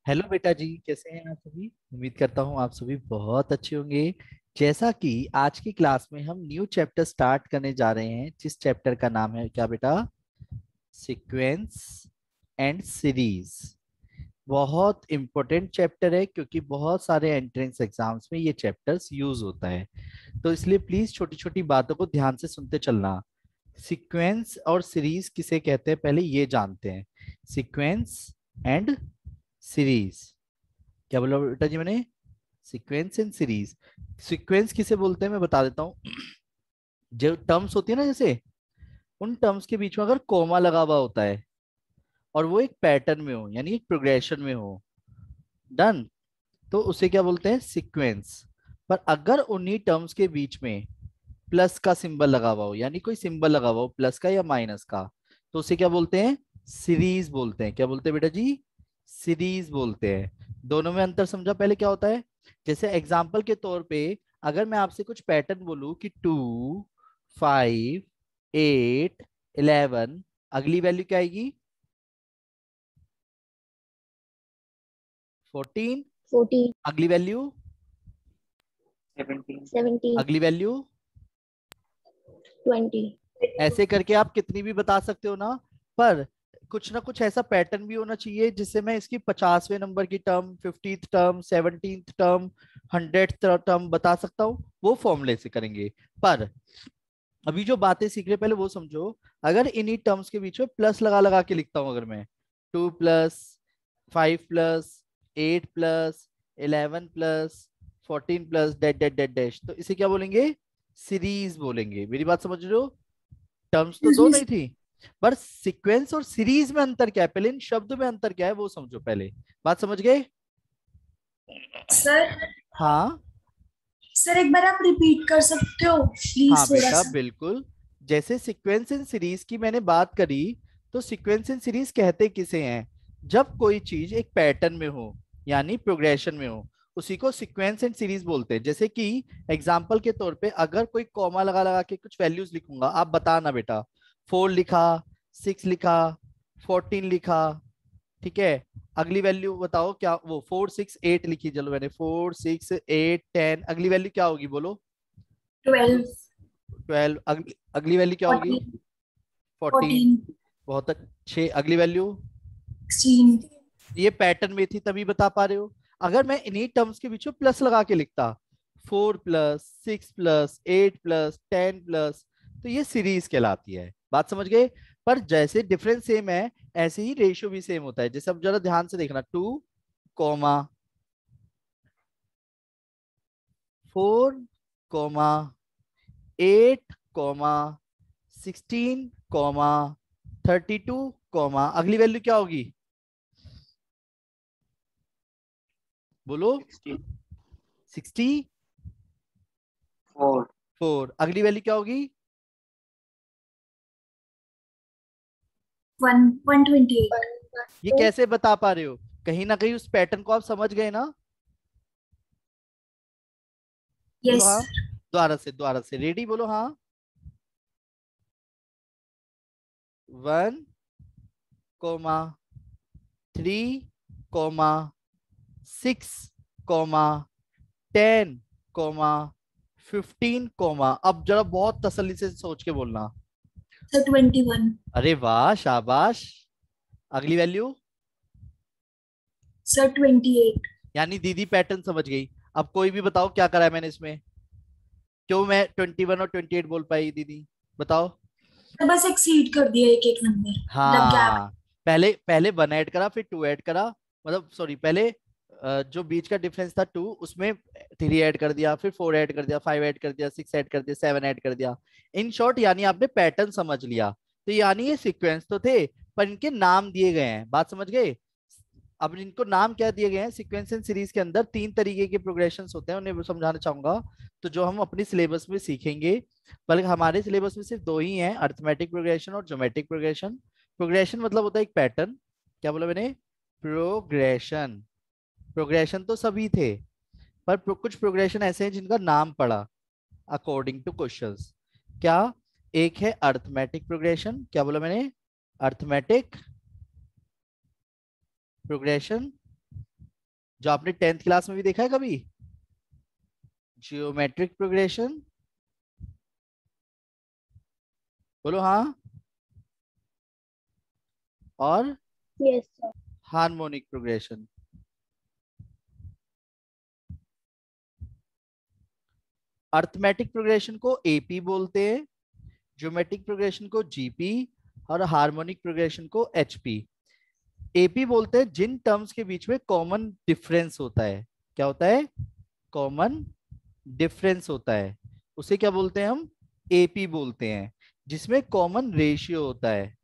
Hello बेटा जी, कैसे हैं आप सभी। उम्मीद करता हूँ आप सभी बहुत अच्छे होंगे। जैसा कि आज की क्लास में हम न्यू चैप्टर स्टार्ट करने जा रहे हैं, जिस चैप्टर का नाम है क्या बेटा, सीक्वेंस एंड सीरीज। बहुत इंपॉर्टेंट चैप्टर है क्योंकि बहुत सारे एंट्रेंस एग्जाम्स में ये चैप्टर्स यूज होता है। तो इसलिए प्लीज छोटी छोटी बातों को ध्यान से सुनते चलना। सीक्वेंस और सीरीज किसे कहते हैं पहले ये जानते हैं। सीक्वेंस एंड सीरीज, क्या बोला बेटा जी मैंने, सीक्वेंस एंड सीरीज। सीक्वेंस किसे बोलते हैं मैं बता देता हूँ। जो टर्म्स होती है ना, जैसे उन टर्म्स के बीच में अगर कोमा लगा हुआ होता है और वो एक पैटर्न में हो, यानी एक प्रोग्रेशन में हो, डन, तो उसे क्या बोलते हैं, सीक्वेंस। पर अगर उन्हीं टर्म्स के बीच में प्लस का सिंबल लगा हुआ हो, यानी कोई सिंबल लगा हुआ हो प्लस का या माइनस का, तो उसे क्या बोलते हैं, सीरीज बोलते हैं। क्या बोलते हैं बेटा जी, सीरीज बोलते हैं। दोनों में अंतर समझा पहले क्या होता है। जैसे एग्जाम्पल के तौर पे अगर मैं आपसे कुछ पैटर्न बोलूं कि 2, 5, 8, 11, अगली वैल्यू क्या आएगी, 14, 14, अगली वैल्यू 17, अगली वैल्यू, 20. ऐसे करके आप कितनी भी बता सकते हो ना। पर कुछ ना कुछ ऐसा पैटर्न भी होना चाहिए जिससे मैं इसकी 50वें नंबर की term, 50th term, 17th term, 100th term बता सकता हूँ। वो फॉर्मूले से करेंगे। पर अभी जो बातें सीख रहे हैं पहले वो समझो। अगर इन्हीं टर्म्स के बीच में प्लस लगा लगा के लिखता हूं, अगर मैं 2+5+8+11+14 plus dot dot dot dash, तो इसे क्या बोलेंगे, सीरीज बोलेंगे। मेरी बात समझ रहे हो। टर्म्स तो दो नहीं थी, पर सीक्वेंस और सीरीज में अंतर क्या है, पहले इन शब्द में अंतर क्या है वो समझो पहले। बात समझ गए। सर हाँ सर एक बार आप रिपीट कर सकते हो हाँ प्लीज थोड़ा बेटा सा। बिल्कुल। जैसे सीक्वेंस एंड सीरीज की मैंने बात करी, तो सीक्वेंस एंड सीरीज कहते किसे हैं, जब कोई चीज एक पैटर्न में हो, यानी प्रोग्रेशन में हो, उसी को सीक्वेंस एंड सीरीज बोलते हैं। जैसे कि एग्जांपल के तौर पे अगर कोई कॉमा लगा लगा के कुछ वैल्यूज लिखूंगा, आप बताना बेटा, 4 लिखा, 6 लिखा, 14 लिखा, ठीक है, अगली वैल्यू बताओ क्या, वो 4, 6, 8 लिखी, चलो मैंने 4, 6, 8, 10, अगली वैल्यू क्या होगी बोलो, 12, 12, अगली अगली वैल्यू क्या होगी, 14, 14, 14, बहुत अच्छे, अगली वैल्यू। 16. ये पैटर्न में थी तभी बता पा रहे हो। अगर मैं इन्हीं टर्म्स के बीच में प्लस लगा के लिखता, 4+6+8+10 प्लस, तो ये सीरीज कहलाती है। बात समझ गए। पर जैसे डिफरेंस सेम है, ऐसे ही रेशियो भी सेम होता है। जैसे अब जरा ध्यान से देखना, 2, 4, 8, 16, 32, अगली वैल्यू क्या होगी बोलो, 64, अगली वैल्यू क्या होगी, 128. ये कैसे बता पा रहे हो, कहीं ना कहीं उस पैटर्न को आप समझ गए ना। बोलो यस हाँ, सर. दोबारा से रेडी बोलो हाँ। 1, 3, 6, 10, 15, अब जरा बहुत तसल्ली से सोच के बोलना। सर 21. अरे वाह शाबाश, अगली वैल्यू, सर 28. यानी दीदी पैटर्न समझ गई। अब कोई भी बताओ क्या करा है मैंने इसमें, क्यों मैं 21 और 28 बोल पाई दीदी, बताओ। सर बस एक्सीड कर दिया एक एक नंबर मतलब गैप. हाँ, पहले पहले 1 ऐड करा, फिर 2 ऐड करा, मतलब सॉरी, पहले जो बीच का डिफरेंस था 2, उसमें 3 ऐड कर दिया, फिर 4 ऐड कर दिया, 5 ऐड कर दिया, 6 ऐड कर दिया, 7 ऐड कर दिया। इन शॉर्ट यानी आपने पैटर्न समझ लिया। तो यानी ये सीक्वेंस तो थे, पर इनके नाम दिए गए हैं। बात समझ गए। अब इनको नाम क्या दिए गए हैं, सीक्वेंस एंड सीरीज के अंदर 3 तरीके के प्रोग्रेशंस होते हैं, उन्हें समझाना चाहूंगा। तो जो हम अपनी सिलेबस में सीखेंगे, बल्कि हमारे सिलेबस में सिर्फ 2 ही हैं, अर्थमेटिक प्रोग्रेशन और ज्योमेट्रिक प्रोग्रेशन। प्रोग्रेशन मतलब होता है एक पैटर्न, क्या बोला मैंने, प्रोग्रेशन। प्रोग्रेशन तो सभी थे, पर कुछ प्रोग्रेशन ऐसे हैं जिनका नाम पड़ा अकॉर्डिंग टू क्वेश्चंस। क्या, एक है अर्थमेटिक प्रोग्रेशन, क्या बोला मैंने, अर्थमेटिक प्रोग्रेशन। जो आपने 10th क्लास में भी देखा है कभी, जियोमेट्रिक प्रोग्रेशन। बोलो हाँ। और yes sir. Harmonic progression. Arithmetic progression को एपी बोलते हैं, ज्योमेट्रिक प्रोग्रेशन को जीपी, और हार्मोनिक प्रोग्रेशन को एचपी। एपी बोलते हैं जिन टर्म्स के बीच में कॉमन डिफरेंस होता है। क्या होता है? कॉमन डिफरेंस होता है, उसे क्या बोलते हैं हम? एपी बोलते हैं। जिसमें कॉमन रेशियो होता है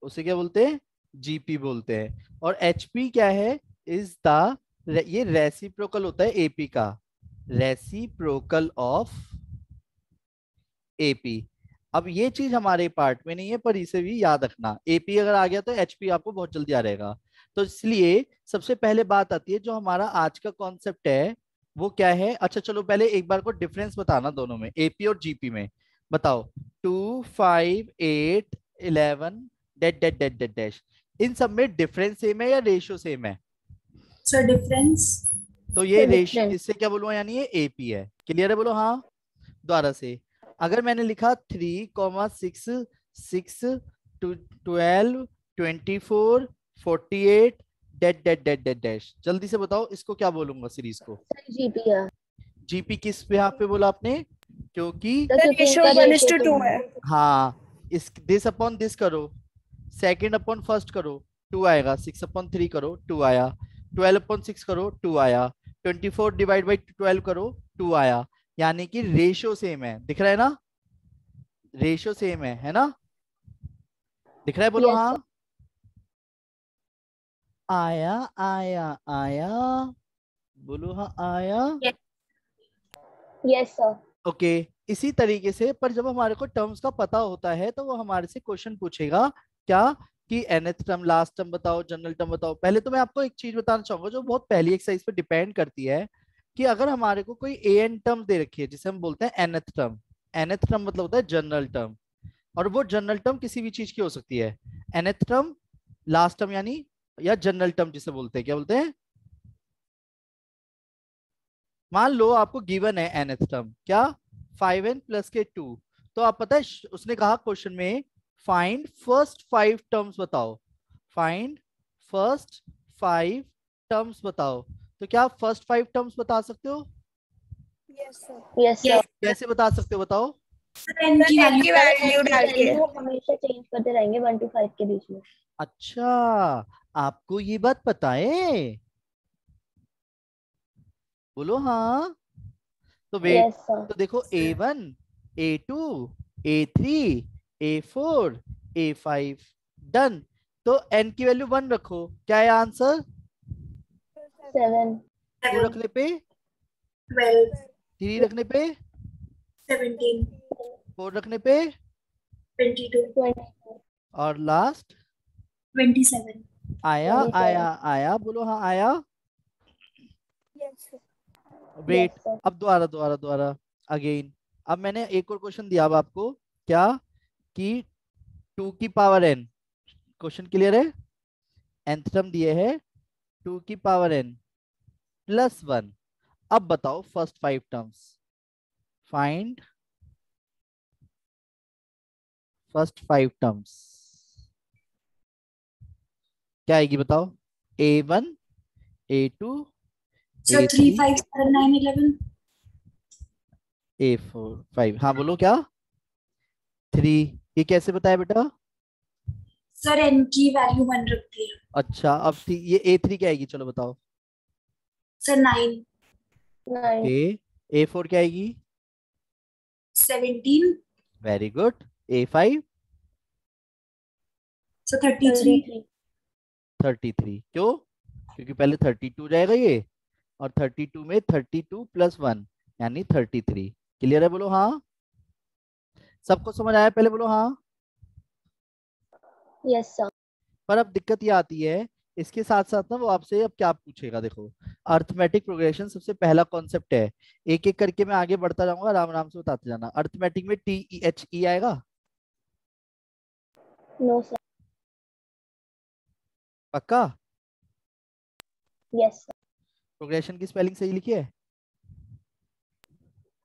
उसे क्या बोलते हैं? जीपी बोलते हैं। और एचपी क्या है? इज द, ये रेसिप्रोकल होता है एपी का, रेसिप्रोकल ऑफ एपी। अब ये चीज हमारे पार्ट में नहीं है, पर इसे भी याद रखना, एपी अगर आ गया तो एचपी आपको बहुत जल्दी आ रहेगा। तो इसलिए सबसे पहले बात आती है, जो हमारा आज का कॉन्सेप्ट है वो क्या है? अच्छा चलो पहले एक बार को डिफरेंस बताना दोनों में, एपी और जीपी में। बताओ। 2 5 8 11 dot dot dot dot dash, इन सब में डिफरेंस सेम है या रेशियो सेम है? Sir difference. तो ये रेशियो, डिफरेंस। इससे क्या बोलूंगा, यानी ये एपी है। क्लियर है? बोलो हाँ। द्वारा से अगर मैंने लिखा 3 6 6 12 24 48 dot dot dot dot dash, जल्दी से बताओ इसको क्या बोलूंगा सीरीज को? Sir GPR. जीपी किस पे यहाँ पे बोला आपने? क्योंकि सर क्योंकि रेशियो इनका 1:2 रेशियो है। हाँ, इस दिस अपॉन दिस करो, सेकंड अपॉन फर्स्ट करो, 2 आएगा। 6/3 करो, 2 आया। 12/6 करो, 2 आया। 24 डिवाइड बाई 12 करो, 2 आया। यानी कि रेशियो सेम है, दिख रहा है ना? रेशियो सेम है ना? दिख रहा है? बोलो यस हाँ। सर। आया आया आया, बोलो हाँ आया। Yes sir. ओके। इसी तरीके से, पर जब हमारे को टर्म्स का पता होता है तो वो हमारे से क्वेश्चन पूछेगा, क्या? कि nth टर्म, लास्ट टर्म बताओ, जनरल टर्म बताओ। पहले तो मैं आपको एक चीज बताना चाहूंगा जो बहुत पहली एक्सरसाइज पे डिपेंड करती है, कि अगर हमारे को कोई एन टर्म दे रखी है जिसे हम बोलते हैं nth टर्म। nth टर्म मतलब होता है जनरल टर्म, और वो जनरल टर्म किसी भी चीज की हो सकती है। nth टर्म, लास्ट टर्म यानी, या जनरल टर्म जिसे बोलते हैं, क्या बोलते हैं? मान लो आपको गिवन है nth टर्म, क्या? 5n+2। तो आप पता है उसने कहा क्वेश्चन में, फाइंड फर्स्ट 5 टर्म्स बताओ, फाइंड फर्स्ट 5 टर्म्स बताओ। तो क्या आप फर्स्ट 5 टर्म्स बता सकते हो? Yes sir. Yes yes sir. कैसे बता सकते हो बताओ? सर एन की एन की वैल्यू। वैल्यू डाल के। वैल्यू हमेशा चेंज करते रहेंगे 1 to 5 के बीच में। अच्छा, आपको ये बात पता है? बोलो हाँ। तो वेट, यस सर। तो देखो A1, A2, A3, A4, A5, done. तो n की वैल्यू 1 रखो, क्या है आंसर? 7। 2 रखने पे, 12। 3 रखने पे, 17। 4 रखने पे, 22। 20। और लास्ट 27। आया 27। आया आया, बोलो हाँ आया। Yes sir. Yes wait, sir. अब दोबारा दोबारा दोबारा अगेन। अब मैंने एक और क्वेश्चन दिया अब आपको, क्या? कि 2 की पावर n, क्वेश्चन क्लियर है? nth टर्म दिए है 2 की पावर n+1। अब बताओ first 5 terms, find first 5 terms. क्या आएगी बताओ? A1, A2, sir 3 A3, 5 7 9 11। A4 5। हाँ बोलो क्या? 3। ये कैसे बताया बेटा? सर एन की वैल्यू 1 रखती है। अच्छा, अब ये A3 क्या आएगी, चलो बताओ। सर 9। 9। ओके, A4 क्या आएगी? 17। Very good. A5? सर 33। 33। 33। क्यों? क्योंकि पहले 32 जाएगा ये, और 32 में 32+1 यानी 33। क्लियर है? बोलो हाँ। सबको समझ आया? पहले बोलो हाँ। Yes sir. पर अब दिक्कत ये आती है, इसके साथ साथ ना वो आपसे अब क्या पूछेगा, देखो। अर्थमेटिक प्रोग्रेशन सबसे पहला कॉन्सेप्ट है। एक एक करके मैं आगे बढ़ता जाऊंगा, आराम आराम से बताते जाना। अर्थमेटिक में TEHE आएगा? No sir. पक्का? Yes sir. प्रोग्रेशन की स्पेलिंग सही लिखी है?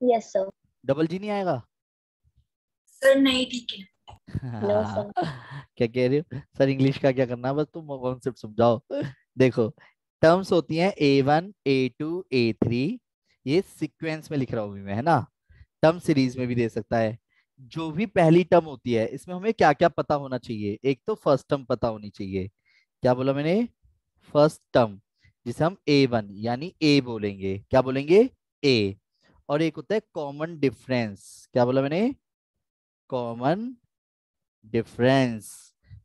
Yes sir. डबल जी नहीं आएगा? सर नहीं ठीक है। No sir. क्या कह रही हो सर? इंग्लिश का क्या करना है, बस तुम कॉन्सेप्ट समझाओ। देखो, टर्म्स होती हैं A1 A2 A3, ये सीक्वेंस में लिख रहा हूँ अभी मैं, है ना? टर्म सीरीज में भी दे सकता है। जो भी पहली टर्म होती है इसमें हमें क्या क्या पता होना चाहिए? एक तो फर्स्ट टर्म पता होनी चाहिए। क्या बोला मैंने? फर्स्ट टर्म, जिसे हम A1 यानी A बोलेंगे। क्या बोलेंगे? A। और एक होता है कॉमन डिफरेंस। क्या बोला मैंने? Common difference.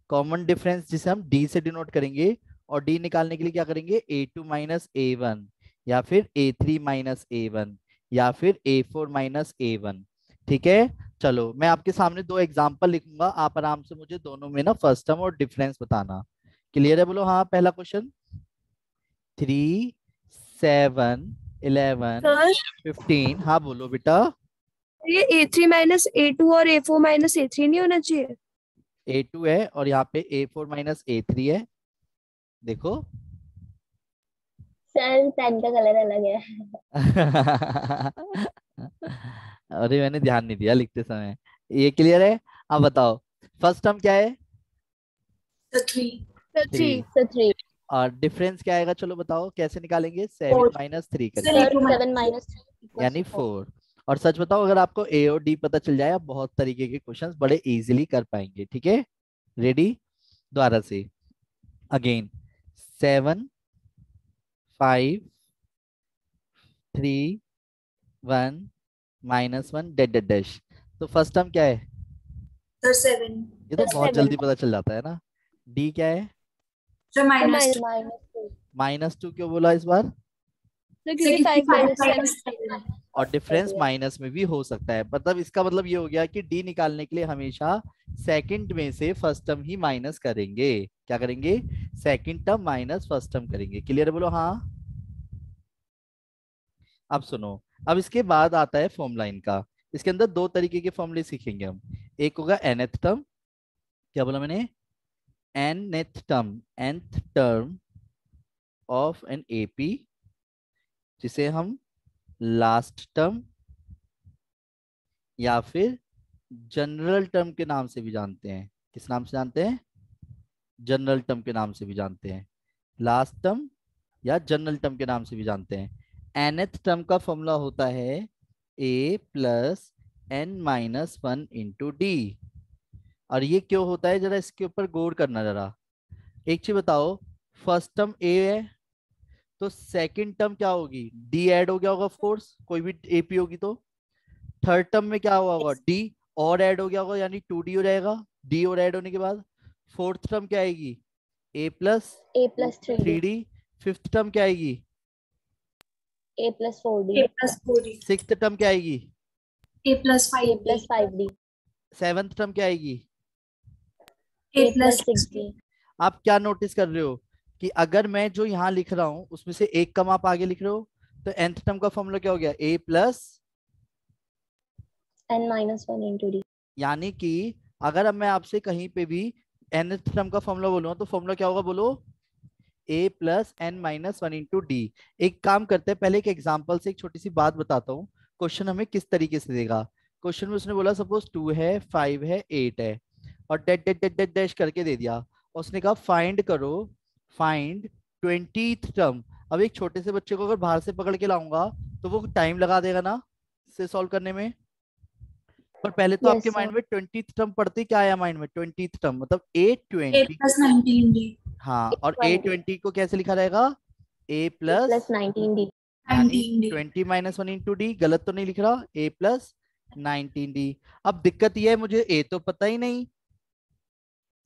कॉमन डिफरेंस जिसे हम डी से डिनोट करेंगे, और डी निकालने के लिए क्या करेंगे? A2 माइनस A1, या फिर A3 माइनस A1, या फिर A4 माइनस A1। ठीक है, चलो मैं आपके सामने दो एग्जांपल लिखूंगा, आप आराम से मुझे दोनों में ना फर्स्ट टर्म और डिफरेंस बताना। क्लियर है? बोलो हाँ। पहला क्वेश्चन, 3 7 11 सर 15। हाँ बोलो बेटा। ये A3 माइनस A2 और A4 माइनस A3 नहीं होना चाहिए? A2 है और यहाँ पे A4 माइनस A3 है। देखो। सर पेन का कलर अलग है। अरे मैंने ध्यान नहीं दिया लिखते समय। ये क्लियर है? अब बताओ, फर्स्ट टर्म क्या है? सर 3। सर 3। 3। So 3. और डिफरेंस क्या आएगा? चलो बताओ कैसे निकालेंगे? 7 4। माइनस 3 सर करके, Sir A2 7 minus 3 equals यानी to 4. 4। और सच बताओ, अगर आपको ए और डी पता चल जाए, आप बहुत तरीके के क्वेश्चंस बड़े इजीली कर पाएंगे। ठीक है, रेडी? दोबारा से, अगेन, 7 5 3 1 -1 डेड डेड डैश। तो फर्स्ट टर्म क्या है? सर 7। ये तो Sir बहुत 7 जल्दी पता चल जाता है ना। डी क्या है? Sir sir -2। minus 2. -2 क्यों बोला इस बार? क्योंकि सर 5 माइनस 7। -7। और डिफरेंस है। माइनस में भी हो सकता है। मतलब इसका मतलब ये हो गया कि डी निकालने के लिए हमेशा सेकंड में से फर्स्ट टर्म ही माइनस करेंगे। क्या करेंगे? Second term minus first term करेंगे। क्लियर है? बोलो हाँ। अब सुनो, अब इसके बाद आता है फॉर्मूला इनका। इसके अंदर दो तरीके के फॉर्मूले सीखेंगे हम। एक होगा nth टर्म। क्या बोला मैंने? nth term, nth term of an AP, जिसे हम लास्ट टर्म या फिर जनरल टर्म के नाम से भी जानते हैं। किस नाम से जानते हैं? जनरल टर्म के नाम से भी जानते हैं। लास्ट टर्म या जनरल टर्म के नाम से भी जानते हैं। nth टर्म का फॉर्मूला होता है a plus n minus 1 into D. और ये क्यों होता है, जरा इसके ऊपर गौर करना जरा। एक चीज बताओ, फर्स्ट टर्म a है, तो सेकंड टर्म क्या होगी? डी ऐड हो गया होगा ऑफ कोर्स, कोई भी एपी होगी तो। थर्ड टर्म में क्या हुआ होगा? डी और ऐड हो गया होगा, यानी 2d हो जाएगा। डी और ऐड होने के बाद फोर्थ टर्म क्या आएगी? a plus A plus 3D. 3d। Fifth term क्या आएगी? A plus 4D. A plus 4D। Sixth term क्या आएगी? A plus A 5D। plus 5D. Seventh term क्या आएगी? A A plus plus 6D. आप क्या नोटिस कर रहे हो कि अगर मैं जो यहाँ लिख रहा हूँ उसमें से एक कम आप आगे लिख रहे हो, तो nth टर्म का फॉर्मूला क्या हो गया? a plus, N minus 1 into D. यानी कि अगर अब मैं आपसे कहीं पे भी nth टर्म का फॉर्मूला बोलूंगा तो फॉर्मूला क्या होगा? बोलो, a plus n minus 1 into D. एक काम करते हैं, पहले एक एग्जाम्पल से एक छोटी सी बात बताता हूँ, क्वेश्चन हमें किस तरीके से देगा। क्वेश्चन में उसने बोला सपोज 2 है, 5 है, 8 है, और dot dot dot dot dash करके दे दिया। उसने कहा फाइंड करो, फाइंड 20th टर्म। अब एक छोटे से बच्चे को अगर बाहर से पकड़ के लाऊंगा तो वो टाइम लगा देगा ना से सॉल्व करने में। पर पहले तो Yes, आपके sir. माइंड में 20th टर्म पढ़ते क्या आया माइंड में? 20th टर्म मतलब A A20। plus 19D। हाँ, और 20. A20 को कैसे लिखा रहेगा? A A plus, plus 19D. यानी 19D। 20 minus 1 into D. गलत तो नहीं लिख रहा? A plus 19D। अब दिक्कत यह है, मुझे A तो पता ही नहीं।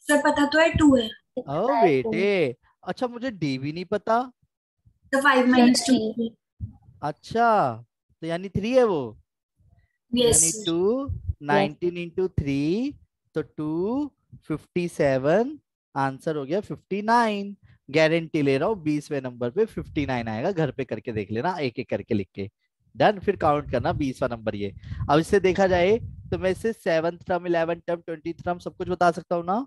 सर पता तो है 2 है। ओ बेटे, अच्छा मुझे D भी नहीं पता। तो 5 minus 2। 3. अच्छा, तो यानी 3 है वो। यस। यानी 2 19 इंटू 3, तो 2 57। आंसर हो गया 59। गारंटी ले रहा हूँ 20वें नंबर पे 59 आएगा। घर पे करके देख लेना, एक एक करके लिख के। डन, फिर काउंट करना 20वां नंबर ये। अब इससे देखा जाए तो मैं इससे 7th term, 11th term, 20th term सब कुछ बता सकता हूँ ना?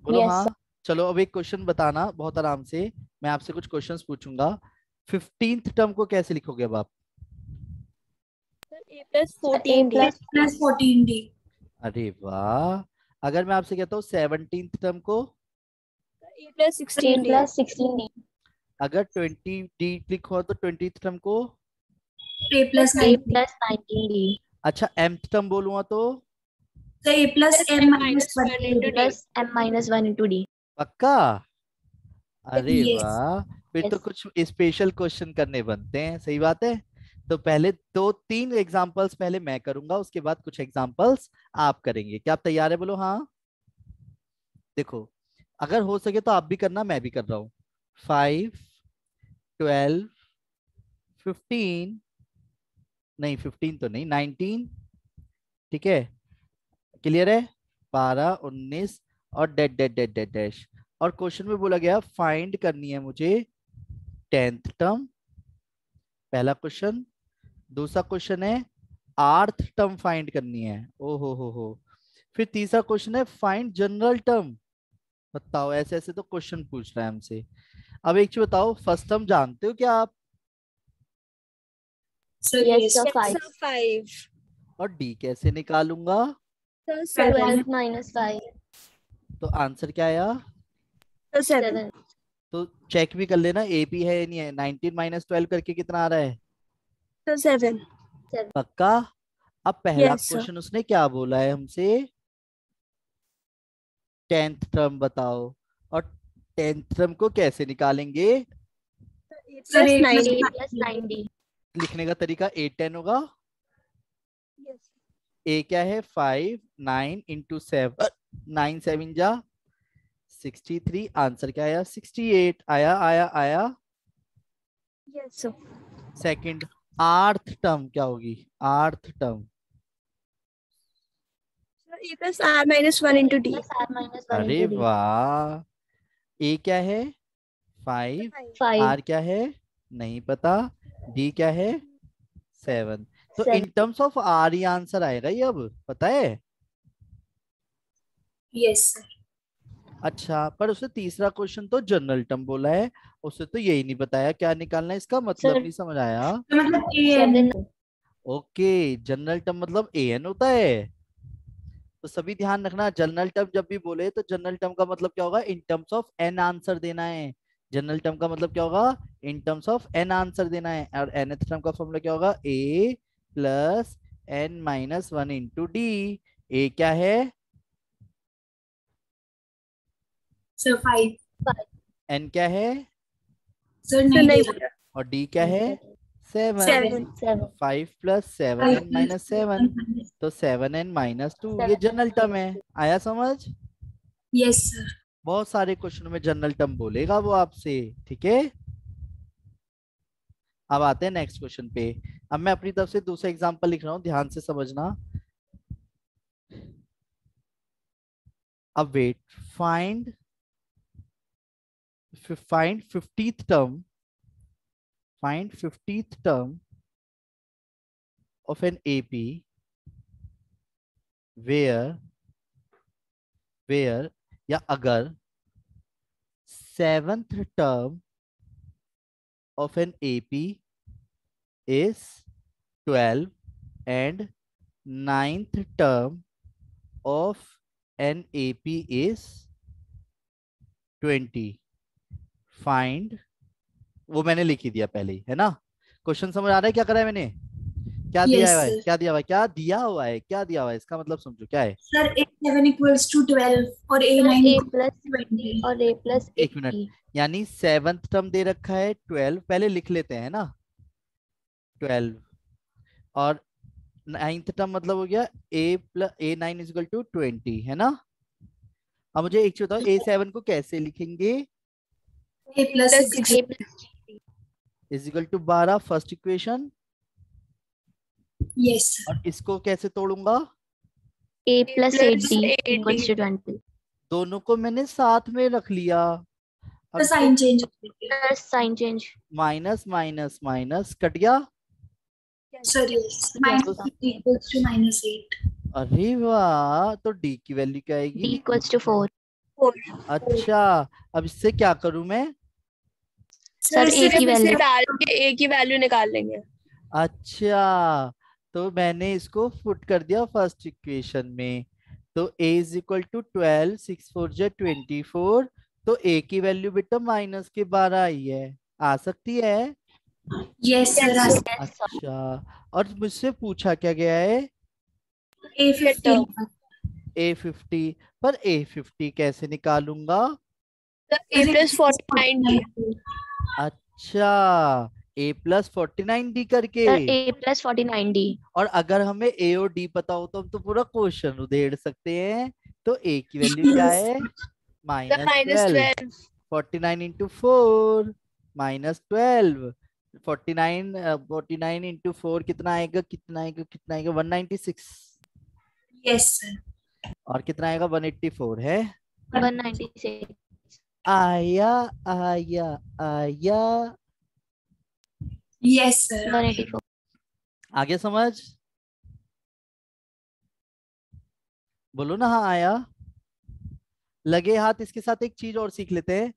बोलो Yes, हाँ। sir. चलो अब एक क्वेश्चन बताना बहुत आराम से, मैं आपसे कुछ क्वेश्चंस पूछूंगा। 15th टर्म को कैसे लिखोगे अब आप? A plus A 14D. plus plus 14D। अरे वाह। अगर मैं आपसे कहता हूँ 17th टर्म को? A plus A 16D. plus 16D. अगर 20D लिखो तो 20th टर्म को? ए प्लस A 19। plus 19D. अच्छा mth टर्म बोलूंगा तो? तो A plus Plus M M minus minus 1 into D. Plus M minus 1 into D. पक्का? अरे यस। वाह, फिर तो Yes. कुछ स्पेशल क्वेश्चन करने बनते हैं। सही बात है। तो पहले 2-3 एग्जांपल्स पहले मैं करूंगा, उसके बाद कुछ एग्जांपल्स आप करेंगे। क्या आप तैयार है? बोलो हाँ। देखो, अगर हो सके तो आप भी करना, मैं भी कर रहा हूँ। 5, 12, 15, नहीं 15 तो नहीं, 19, ठीक है, क्लियर है? 12, 19 और dead dead dead dead dash. और क्वेश्चन में बोला गया फाइंड करनी है मुझे 10th टर्म, पहला क्वेश्चन। दूसरा क्वेश्चन है 8th टर्म फाइंड करनी है। ओ हो। फिर तीसरा क्वेश्चन है फाइंड जनरल टर्म। बताओ, ऐसे ऐसे तो क्वेश्चन पूछ रहा है हमसे। अब एक चीज बताओ, फर्स्ट टर्म जानते हो क्या आप? Sir Yes, yes. sir. Yes, 5. sir, 5. और डी कैसे निकालूंगा? Sir, 7. 12 minus 5. तो आंसर क्या आया? Sir, 7. 7. तो चेक भी कर लेना एपी है या नहीं है। 19 माइनस 12 करके कितना आ रहा है? Sir, 7. 7. पक्का? अब पहला Yes, sir. क्वेश्चन उसने क्या बोला है हमसे? 10th टर्म बताओ। और 10th टर्म को कैसे निकालेंगे? A sir plus A 9D. A plus 9D. लिखने का तरीका 8-10 होगा। Yes. ए क्या है? 5, 9 इंटू 7, 9 7 जा 63। आंसर क्या आया? 68। आया आया आया। Yes, sir. Second, 8th term क्या होगी? 8th term? Sir, A plus R minus 1 into D. Plus R minus 1 अरे into D. वाह। ए क्या है? 5। 5. आर क्या है? नहीं पता। डी क्या है? 7। तो 7. इन टर्म्स ऑफ आर ही आंसर आएगा ये, अब पता है? Yes sir. अच्छा, पर उसने तीसरा क्वेश्चन तो जनरल टर्म बोला है, उसने तो यही नहीं बताया क्या निकालना है। इसका मतलब Sir. नहीं समझ आया। तो मतलब A N. 7. Okay, general term मतलब ए एन होता है। तो सभी ध्यान रखना, जनरल टर्म जब भी बोले तो जनरल टर्म का मतलब क्या होगा? In terms of N answer देना है। जनरल टर्म का मतलब क्या होगा? In terms of N answer देना है। और nth टर्म का फॉर्मूला क्या होगा? A plus N minus 1 into D. A क्या है? सर 5। एन क्या है? सर Sir, नहीं नहीं दे पता. और डी क्या है? 7। 7. 7. 5 प्लस 7 एन माइनस 7, तो 7 एन माइनस 2, ये जनरल टर्म है। आया समझ? Yes sir. बहुत सारे क्वेश्चन में जनरल टर्म बोलेगा वो आपसे, ठीक है। अब आते हैं नेक्स्ट क्वेश्चन पे। अब मैं अपनी तरफ से दूसरा एग्जांपल लिख रहा हूं, ध्यान से समझना। अब wait, find 50th term, find 50th term of an AP where या अगर 7th term of an AP is 12 and 9th term of an AP is 20, find। वो मैंने लिख ही दिया पहले ही, है ना? क्वेश्चन समझ आ रहा है क्या करा है मैंने? क्या दिया यस हुआ है? सर। क्या दिया हुआ है? क्या दिया हुआ है? क्या दिया हुआ है? इसका मतलब समझो क्या है। सर ए 7 इक्वल्स टू 12 और a Sir, 9 A equals plus to 20। और A plus एक मिनट, 80. यानी 7th टर्म दे रखा है 12, पहले लिख लेते हैं ना 12, और 9th टर्म मतलब हो गया A9 इज इक्वल टू 20, है ना? अब मुझे एक चीज बताओ, A7 को कैसे लिखेंगे? A plus Plus 6। 6. A plus is equal to 12, first equation. Yes sir. और इसको कैसे तोड़ूंगा? A plus Plus 80 80. equals to 20. दोनों को मैंने साथ में रख लिया। तो अब साइन चेंज हो गया। Plus sign change. Minus minus minus cut गया। Sir yes. Yes, -6 sir. Equals to -8। अरे वाह, तो डी की वैल्यू क्या D आएगी? equals to 4. 4। अच्छा, अब इससे क्या करूं मैं? सर ए की सिर्फ इसे वैल्यू। डाल के ए की वैल्यू निकाल लेंगे। अच्छा, तो मैंने इसको पुट कर दिया फर्स्ट इक्वेशन में। तो a इज इक्वल टू 12, 6 4 जा 24। तो a की वैल्यू बेटा -12 आई है, आ सकती है। Yes sir, Yes, sir. अच्छा, और मुझसे पूछा क्या गया है? A15। a50। पर a50 कैसे निकालूंगा? ए प्लस 49D। अच्छा, a+49d करके। Sir A+49D। और अगर हमें ए और डी पता हो तो हम तो पूरा क्वेश्चन उधेड़ सकते हैं। तो ए की वैल्यू क्या है? सर -12। -12। 49 इंटू 4, -12। 49, 49 इंटू 4 कितना आएगा, कितना आएगा, कितना आएगा? 196। Yes sir. और कितना आएगा? 184 है। 196। आया, आया, आया। Yes sir. 184। आगे समझ? बोलो ना, हाँ आया। लगे हाथ इसके साथ एक चीज और सीख लेते हैं।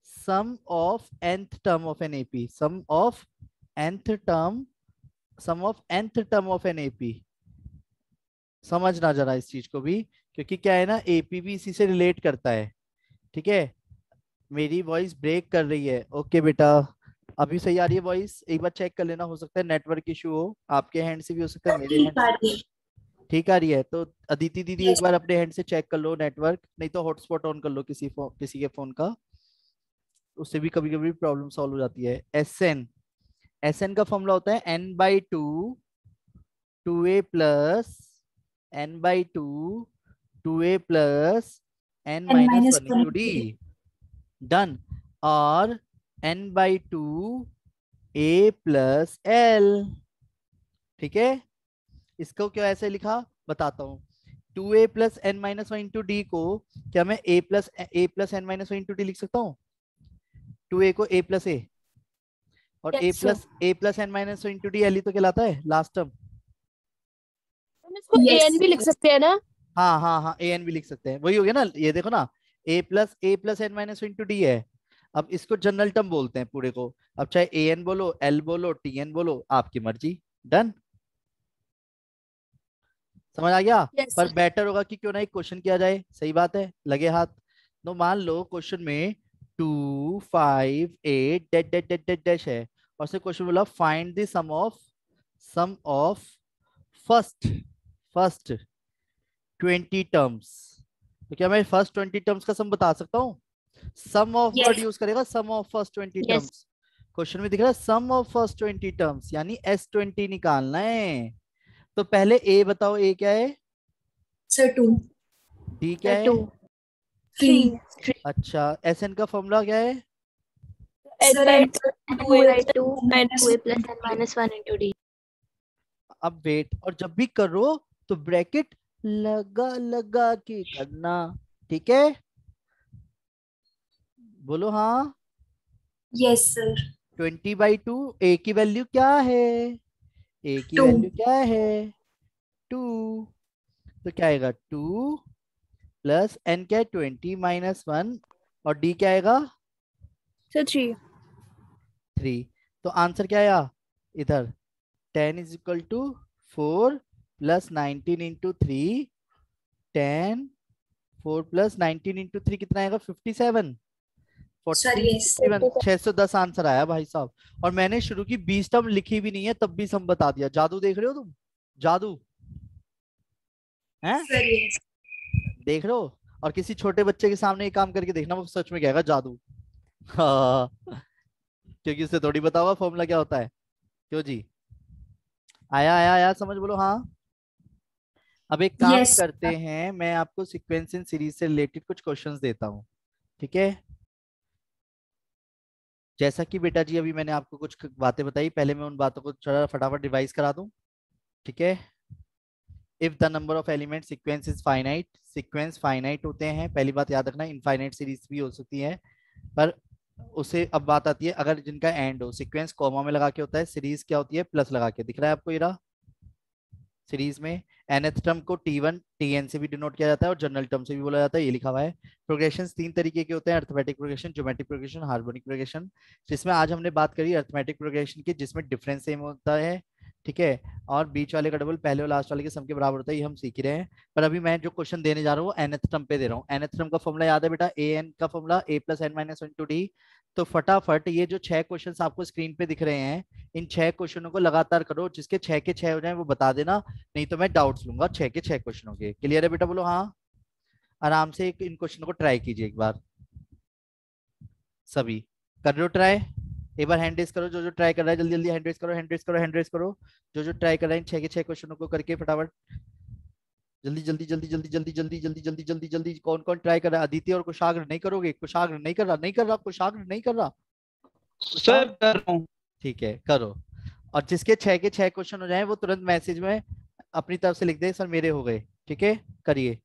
Sum of nth term of an AP, sum of nth term, sum of nth term of an AP. समझना जरा इस चीज को भी, क्योंकि क्या है ना, एपी भी इसी से रिलेट करता है। ठीक है, मेरी वॉइस ब्रेक कर रही है। ओके बेटा, अभी सही आ रही है वॉइस? एक बार चेक कर लेना, हो सकता है नेटवर्क इशू हो, आपके हैंड से भी हो सकता है, मेरे हैंड ठीक आ से। रही है। ठीक आ रही है तो अदिति दीदी एक यस। बार अपने हैंड से चेक कर लो नेटवर्क, नहीं तो हॉटस्पॉट ऑन कर लो किसी के फोन का, उससे भी कभी कभी प्रॉब्लम सॉल्व हो जाती है। एस एन का फॉर्मूला होता है n/2, 2a plus n/2, 2a plus n n minus minus one one into D. Done. और n/2 a प्लस l। ठीक है, इसको क्यों ऐसे लिखा बताता हूँ। 2a plus n minus one into D को क्या मैं a plus n minus one into D लिख सकता हूँ? 2a को a प्लस ए, और Yes, sir. a plus n minus one into D L ही तो कहलाता है लास्ट टर्म। हम इसको Yes, an भी लिख सकते हैं ना? हाँ हाँ हाँ, ए एन भी लिख सकते हैं, वही हो गया ना। ये देखो ना, a plus N minus one into d है। अब इसको जनरल टर्म बोलते हैं पूरे को। अब चाहे ए एन बोलो, एल बोलो, टी एन बोलो, आपकी मर्जी। डन, समझ आ गया? Yes, पर sir. बेटर होगा कि क्यों ना एक क्वेश्चन किया जाए, सही बात है, लगे हाथ। तो मान लो क्वेश्चन में 2 5 8 dash dash dash dash dash है, और से क्वेश्चन बोला find the sum of first first 20 terms. तो क्या मैं फर्स्ट 20 टर्म्स का सम बता सकता हूँ? Sum of word yes, use करेगा, sum of first 20 yes. Terms. Question में दिख रहा है सम ऑफ फर्स्ट 20 टर्म्स, यानी S20 निकालना है। तो पहले ए बताओ, ए क्या है? sir 2, डी क्या है? 2। 3, 3. अच्छा, एस एन का फॉर्मूला क्या है? sir n n by 2a 2 minus 2a plus n minus 1 into d। अब वेट, और जब भी करो तो ब्रैकेट लगा लगा के करना, ठीक है? बोलो हाँ। yes sir 20/2, ए की वैल्यू क्या है? ए की 2, वैल्यू क्या है? 2। तो क्या आएगा? 2 प्लस एन क्या है? 20 - 1। और डी क्या आएगा? So 3. 3। तो आंसर क्या आया इधर? 10 is equal to 4 plus 19 into 3। 10, 4 plus 19 into 3 कितना आएगा? 57। sir 40, yes, 51, 610 आंसर आया भाई साहब। और मैंने शुरू की 20 टर्म लिखी भी नहीं है, तब भी सम बता दिया। जादू देख रहे हो तुम? जादू है, sir yes, देख रहे हो? और किसी छोटे बच्चे के सामने ये काम करके देखना, वो सच में कहेगा जादू। हाँ, क्योंकि उससे थोड़ी बता हुआ फॉर्मूला क्या होता है। क्यों जी? आया आया आया समझ? बोलो हाँ। अब एक काम yes, करते हैं, मैं आपको सीक्वेंस इन सीरीज से रिलेटेड कुछ क्वेश्चंस देता हूँ, ठीक है? जैसा कि बेटा जी अभी मैंने आपको कुछ बातें बताई, पहले मैं उन बातों को थोड़ा फटाफट रिवाइज करा दूं, ठीक है? If the number of element sequence is finite, sequence finite होते हैं, पहली बात याद रखना। इनफाइनाइट सीरीज भी हो सकती है, पर उसे अब बात आती है अगर जिनका एंड हो। सीक्वेंस कॉमा में लगा के होता है, सीरीज क्या होती है? प्लस लगा के। दिख रहा है आपको ये रहा सीरीज में nth टर्म को t1 tn से भी डिनोट किया जाता है और जनरल टर्म से भी बोला जाता है, ये लिखा हुआ है। प्रोग्रेशन 3 तरीके के होते हैं, arithmetic progression, geometric progression, harmonic progression. जिसमें आज हमने बात करी अर्थमेटिक प्रोग्रेशन की, जिसमें डिफरेंस सेम होता है, ठीक है, और बीच वाले का डबल पहले और लास्ट वाले के सम के बराबर होता है, ये हम सीख ही रहे हैं। पर अभी मैं जो क्वेश्चन देने जा रहा हूँ nth टर्म पे दे रहा हूँ। nth टर्म का फॉर्मूला याद है बेटा, an का फॉर्मूला a + n - 1 × d। तो फटाफट ये जो 6 क्वेश्चंस आपको स्क्रीन पे दिख रहे हैं, इन 6 क्वेश्चनों को लगातार करो, जिसके 6 के 6 हो जाए वो बता देना, नहीं तो मैं डाउट्स लूंगा 6 के 6 क्वेश्चनों के। क्लियर है बेटा? बोलो हाँ। आराम से इन क्वेश्चनों को ट्राई कीजिए एक बार, सभी कर रहे हो ट्राई? एक बार हैंड रेस करो, जो जो ट्राई कर रहा है जल्दी जल्दी हैंड रेस करो, हैंड रेस करो, हैंड रेस करो, जो जो ट्राई कर रहा है इन 6 के 6 क्वेश्चनों को करके फटाफट, जल्दी जल्दी जल्दी जल्दी जल्दी जल्दी जल्दी जल्दी जल्दी जल्दी। कौन कौन ट्राई कर रहा है? अदिति और कुशाग्र नहीं करोगे? कुशाग्र नहीं कर रहा, नहीं कर रहा, कुशाग्र नहीं कर रहा, सर कर रहा हूँ। ठीक है करो। और जिसके 6 के 6 क्वेश्चन हो जाए वो तुरंत मैसेज में अपनी तरफ से लिख दे, सर मेरे हो गए। ठीक है, करिए।